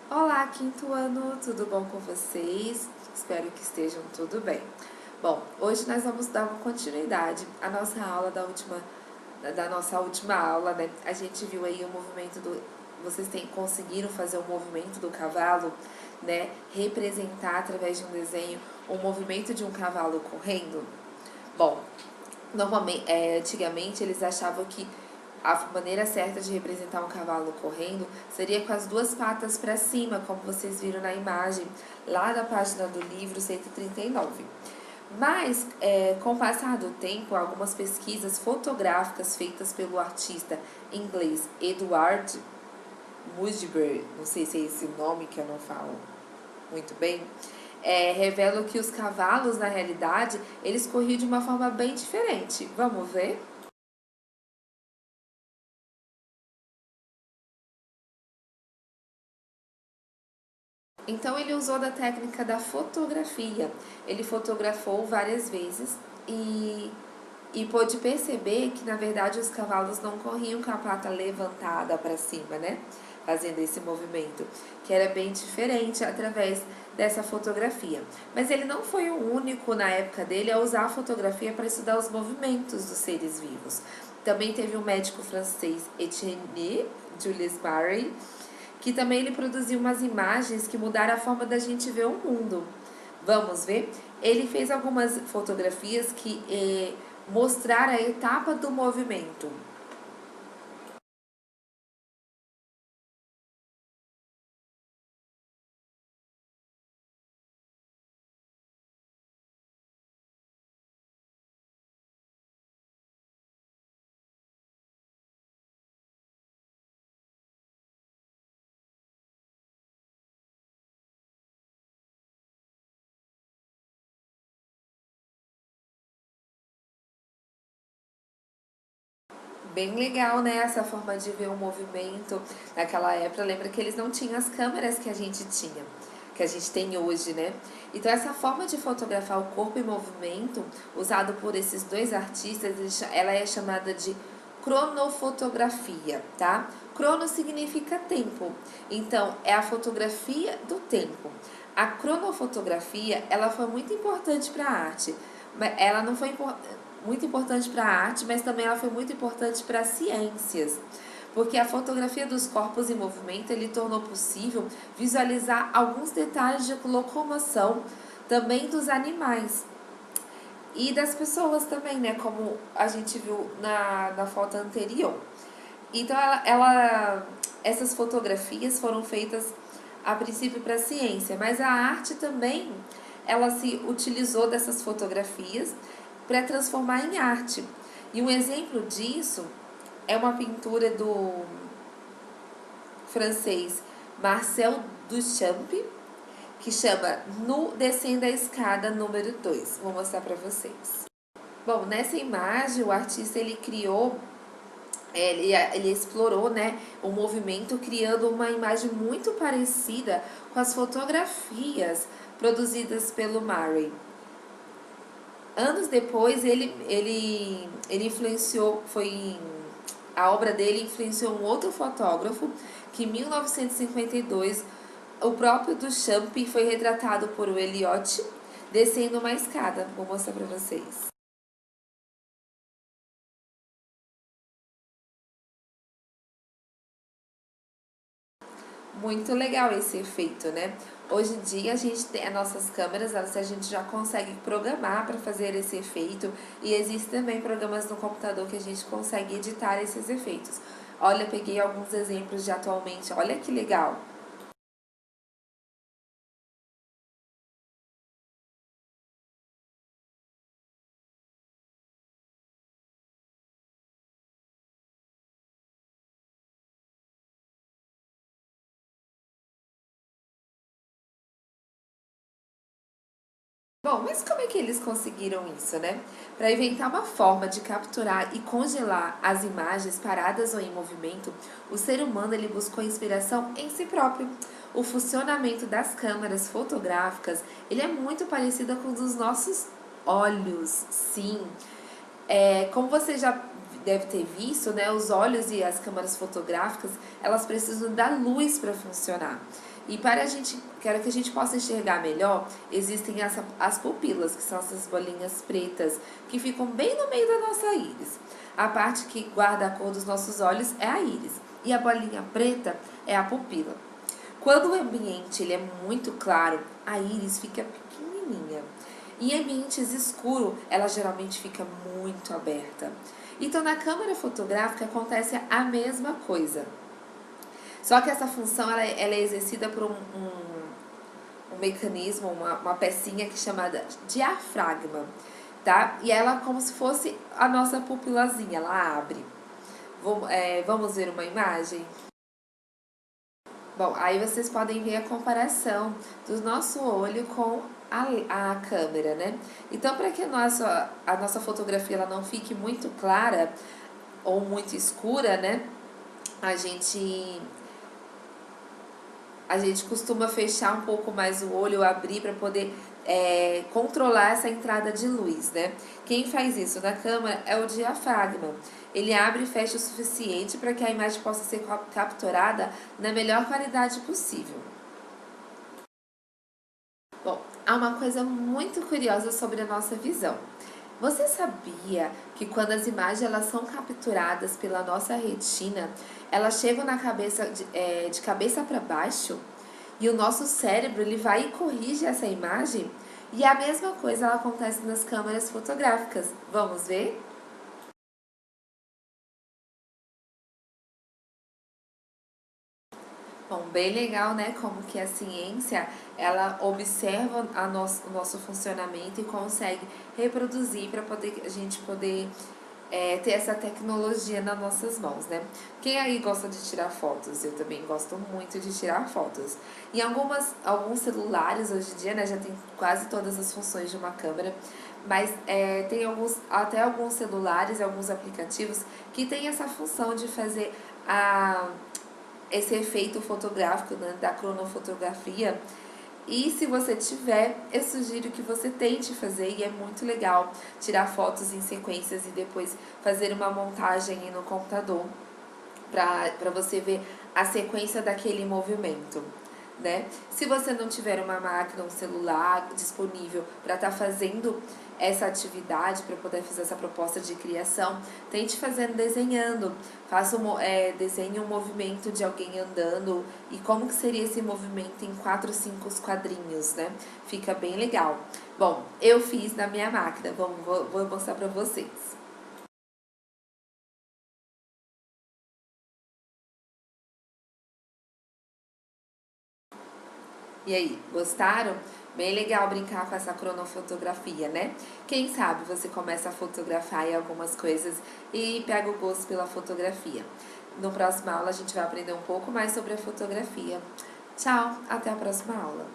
Olá, quinto ano, tudo bom com vocês? Espero que estejam tudo bem. Bom, hoje nós vamos dar uma continuidade à nossa aula da nossa última aula, né? A gente viu aí o movimento vocês conseguiram fazer o movimento do cavalo, né? Representar através de um desenho o movimento de um cavalo correndo? Bom, normalmente, antigamente eles achavam que a maneira certa de representar um cavalo correndo seria com as duas patas para cima, como vocês viram na imagem lá da página do livro 139. Mas, com o passar do tempo, algumas pesquisas fotográficas feitas pelo artista inglês Edward Mudgett, não sei se é esse nome que eu não falo muito bem, revelam que os cavalos, na realidade, eles corriam de uma forma bem diferente. Vamos ver? Então ele usou da técnica da fotografia. Ele fotografou várias vezes e pôde perceber que, na verdade, os cavalos não corriam com a pata levantada para cima, né? Fazendo esse movimento, que era bem diferente através dessa fotografia. Mas ele não foi o único na época dele a usar a fotografia para estudar os movimentos dos seres vivos. Também teve um médico francês, Etienne Jules Barry, que também ele produziu umas imagens que mudaram a forma da gente ver o mundo. Vamos ver? Ele fez algumas fotografias que mostraram a etapa do movimento. Bem legal, né? Essa forma de ver o movimento naquela época. Lembra que eles não tinham as câmeras que a gente tinha, que a gente tem hoje, né? Então, essa forma de fotografar o corpo em movimento, usado por esses dois artistas, ela é chamada de cronofotografia, tá? Crono significa tempo. Então, é a fotografia do tempo. A cronofotografia, ela foi muito importante para a arte. Ela não foi muito importante para a arte, mas também ela foi muito importante para as ciências, porque a fotografia dos corpos em movimento ele tornou possível visualizar alguns detalhes de locomoção também dos animais e das pessoas também, né, como a gente viu na foto anterior. Então, essas fotografias foram feitas a princípio para a ciência, mas a arte também, ela se utilizou dessas fotografias para transformar em arte. E um exemplo disso é uma pintura do francês Marcel Duchamp, que chama Nu Descendo a Escada número 2. Vou mostrar para vocês. Bom, nessa imagem o artista ele criou, ele explorou, né, o movimento criando uma imagem muito parecida com as fotografias produzidas pelo Murray. Anos depois, ele influenciou, a obra dele influenciou um outro fotógrafo, que em 1952, o próprio Duchamp foi retratado por Eliot descendo uma escada. Vou mostrar para vocês. Muito legal esse efeito, né? Hoje em dia a gente tem as nossas câmeras, a gente já consegue programar para fazer esse efeito e existem também programas no computador que a gente consegue editar esses efeitos. Olha, peguei alguns exemplos de atualmente, olha que legal! Bom, mas como é que eles conseguiram isso, né? Para inventar uma forma de capturar e congelar as imagens paradas ou em movimento, o ser humano ele buscou inspiração em si próprio. O funcionamento das câmeras fotográficas, ele é muito parecido com o dos nossos olhos, sim. Como você já deve ter visto, né, os olhos e as câmeras fotográficas, elas precisam da luz para funcionar. E para que a gente possa enxergar melhor, existem as pupilas, que são essas bolinhas pretas, que ficam bem no meio da nossa íris. A parte que guarda a cor dos nossos olhos é a íris, e a bolinha preta é a pupila. Quando o ambiente ele é muito claro, a íris fica pequenininha. E em ambientes escuros, ela geralmente fica muito aberta. Então, na câmera fotográfica acontece a mesma coisa. Só que essa função ela é exercida por um mecanismo, uma pecinha que é chamada diafragma, tá? E ela é como se fosse a nossa pupilazinha, ela abre. Vamos ver uma imagem? Bom, aí vocês podem ver a comparação do nosso olho com a câmera, né? Então, para que a nossa fotografia ela não fique muito clara ou muito escura, né? A gente costuma fechar um pouco mais o olho, abrir para poder controlar essa entrada de luz, né? Quem faz isso na câmera é o diafragma. Ele abre e fecha o suficiente para que a imagem possa ser capturada na melhor qualidade possível. Bom, há uma coisa muito curiosa sobre a nossa visão. Você sabia que quando as imagens elas são capturadas pela nossa retina, elas chegam na cabeça de cabeça para baixo e o nosso cérebro ele vai e corrige essa imagem? E a mesma coisa ela acontece nas câmeras fotográficas. Vamos ver? Bom, bem legal, né? Como que a ciência, ela observa o nosso funcionamento e consegue reproduzir para a gente poder ter essa tecnologia nas nossas mãos, né? Quem aí gosta de tirar fotos? Eu também gosto muito de tirar fotos. E alguns celulares hoje em dia, né, já tem quase todas as funções de uma câmera, mas tem até alguns celulares, alguns aplicativos que tem essa função de fazer esse efeito fotográfico, né, da cronofotografia. E se você tiver, eu sugiro que você tente fazer, e é muito legal tirar fotos em sequências e depois fazer uma montagem no computador para você ver a sequência daquele movimento, né? Se você não tiver uma máquina, um celular disponível para estar fazendo essa atividade, para poder fazer essa proposta de criação, tente fazendo desenhando. Desenhe um movimento de alguém andando e como que seria esse movimento em 4, 5 quadrinhos, né? Fica bem legal. Bom, eu fiz na minha máquina, vou mostrar para vocês. E aí, gostaram? Bem legal brincar com essa cronofotografia, né? Quem sabe você começa a fotografar aí algumas coisas e pega o gosto pela fotografia. No próximo aula a gente vai aprender um pouco mais sobre a fotografia. Tchau, até a próxima aula.